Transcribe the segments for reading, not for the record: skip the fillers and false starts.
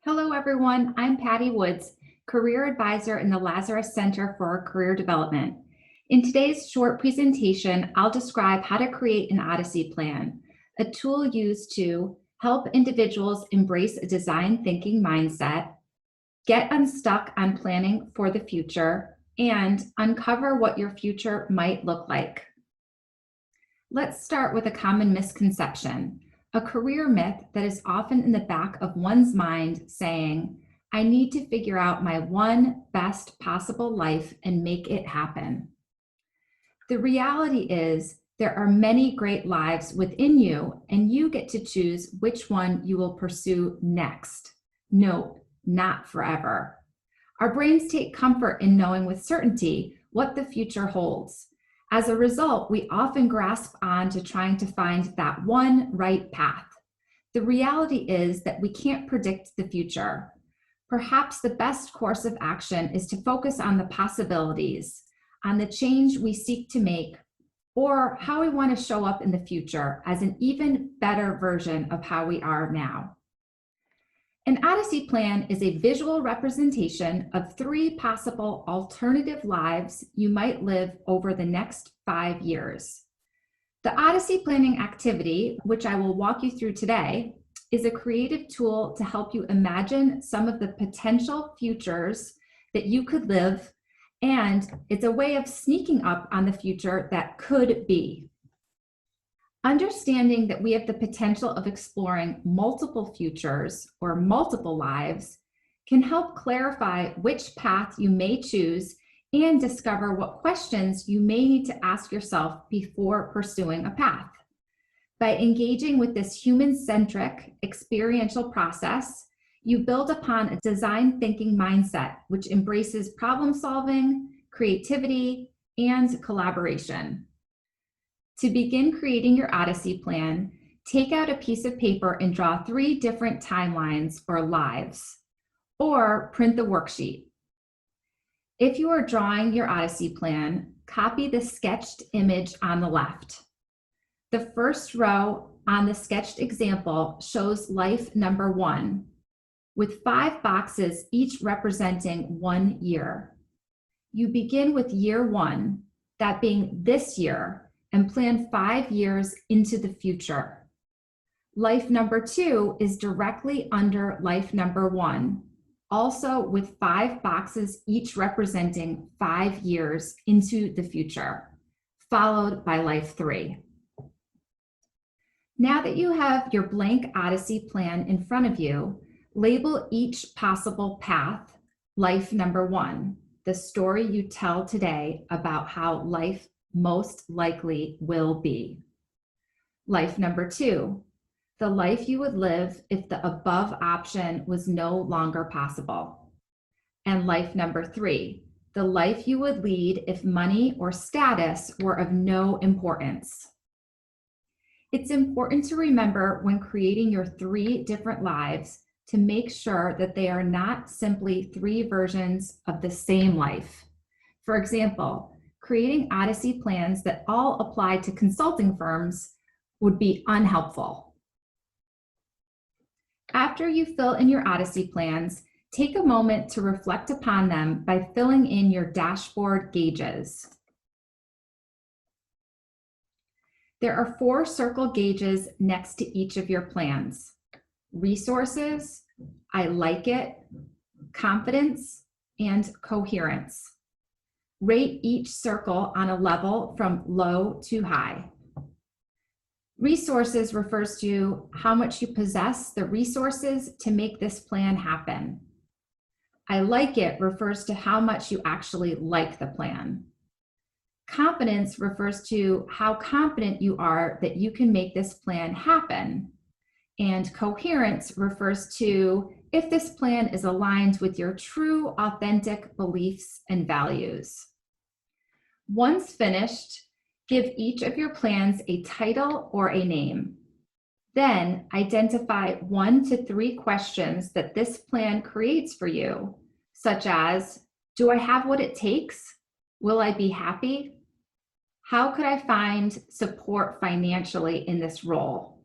Hello, everyone. I'm Patty Woods, Career Advisor in the Lazarus Center for Career Development. In today's short presentation, I'll describe how to create an Odyssey Plan, a tool used to help individuals embrace a design thinking mindset, get unstuck on planning for the future, and uncover what your future might look like. Let's start with a common misconception, a career myth that is often in the back of one's mind saying, I need to figure out my one best possible life and make it happen. The reality is there are many great lives within you, and you get to choose which one you will pursue next. Note, not forever. Our brains take comfort in knowing with certainty what the future holds. As a result, we often grasp on to trying to find that one right path. The reality is that we can't predict the future. Perhaps the best course of action is to focus on the possibilities, on the change we seek to make, or how we want to show up in the future as an even better version of how we are now. An Odyssey Plan is a visual representation of 3 possible alternative lives you might live over the next 5 years. The Odyssey planning activity, which I will walk you through today, is a creative tool to help you imagine some of the potential futures that you could live, and it's a way of sneaking up on the future that could be. Understanding that we have the potential of exploring multiple futures or multiple lives can help clarify which path you may choose and discover what questions you may need to ask yourself before pursuing a path. By engaging with this human-centric experiential process, you build upon a design thinking mindset which embraces problem solving, creativity, and collaboration. To begin creating your Odyssey Plan, take out a piece of paper and draw 3 different timelines or lives, or print the worksheet. If you are drawing your Odyssey Plan, copy the sketched image on the left. The first row on the sketched example shows life number 1, with 5 boxes each representing 1 year. You begin with year 1, that being this year, and plan 5 years into the future. Life number 2 is directly under life number 1, also with 5 boxes each representing 5 years into the future, followed by life 3. Now that you have your blank Odyssey Plan in front of you, label each possible path life number 1, the story you tell today about how life most likely will be. Life number 2, the life you would live if the above option was no longer possible. And life number 3, the life you would lead if money or status were of no importance. It's important to remember when creating your 3 different lives to make sure that they are not simply 3 versions of the same life. For example, creating Odyssey plans that all apply to consulting firms would be unhelpful. After you fill in your Odyssey plans, take a moment to reflect upon them by filling in your dashboard gauges. There are 4 circle gauges next to each of your plans: resources, I like it, confidence, and coherence. Rate each circle on a level from low to high. Resources refers to how much you possess the resources to make this plan happen. I like it refers to how much you actually like the plan. Confidence refers to how confident you are that you can make this plan happen. And coherence refers to if this plan is aligned with your true, authentic beliefs and values. Once finished, give each of your plans a title or a name. Then identify 1 to 3 questions that this plan creates for you, such as, do I have what it takes? Will I be happy? How could I find support financially in this role?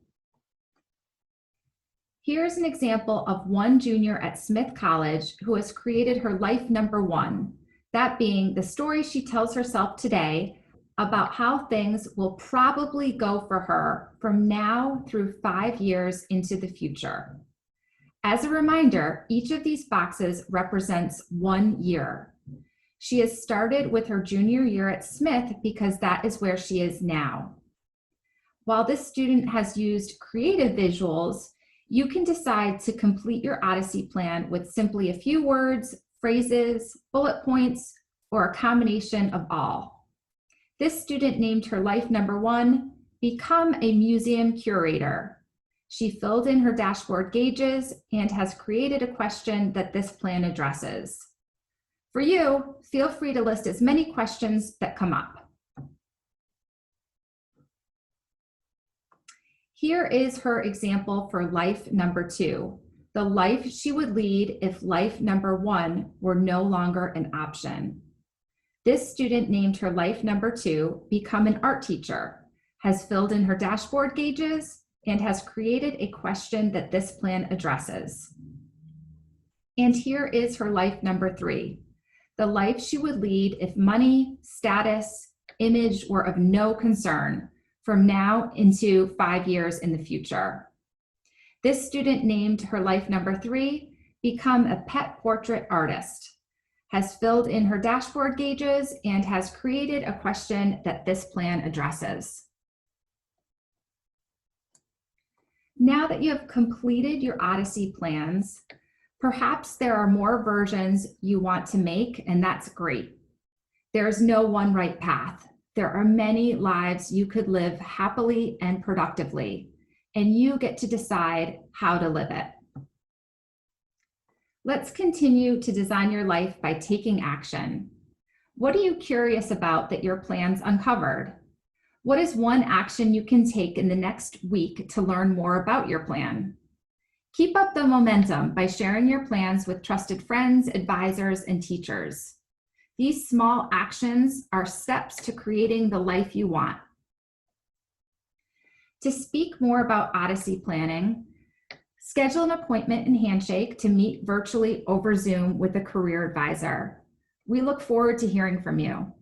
Here's an example of one junior at Smith College who has created her life number one, that being the story she tells herself today about how things will probably go for her from now through 5 years into the future. As a reminder, each of these boxes represents 1 year. She has started with her junior year at Smith because that is where she is now. While this student has used creative visuals, you can decide to complete your Odyssey plan with simply a few words, phrases, bullet points, or a combination of all. This student named her life number one, become a museum curator. She filled in her dashboard gauges and has created a question that this plan addresses. For you, feel free to list as many questions that come up. Here is her example for life number two, the life she would lead if life number one were no longer an option. This student named her life number two, become an art teacher, has filled in her dashboard gauges, and has created a question that this plan addresses. And here is her life number three, the life she would lead if money, status, image were of no concern from now into 5 years in the future. This student named her life number three, become a pet portrait artist, has filled in her dashboard gauges, and has created a question that this plan addresses. Now that you have completed your Odyssey plans, perhaps there are more versions you want to make, and that's great. There's no one right path. There are many lives you could live happily and productively, and you get to decide how to live it. Let's continue to design your life by taking action. What are you curious about that your plans uncovered? What is one action you can take in the next week to learn more about your plan? Keep up the momentum by sharing your plans with trusted friends, advisors, and teachers. These small actions are steps to creating the life you want. To speak more about Odyssey planning, schedule an appointment in Handshake to meet virtually over Zoom with a career advisor. We look forward to hearing from you.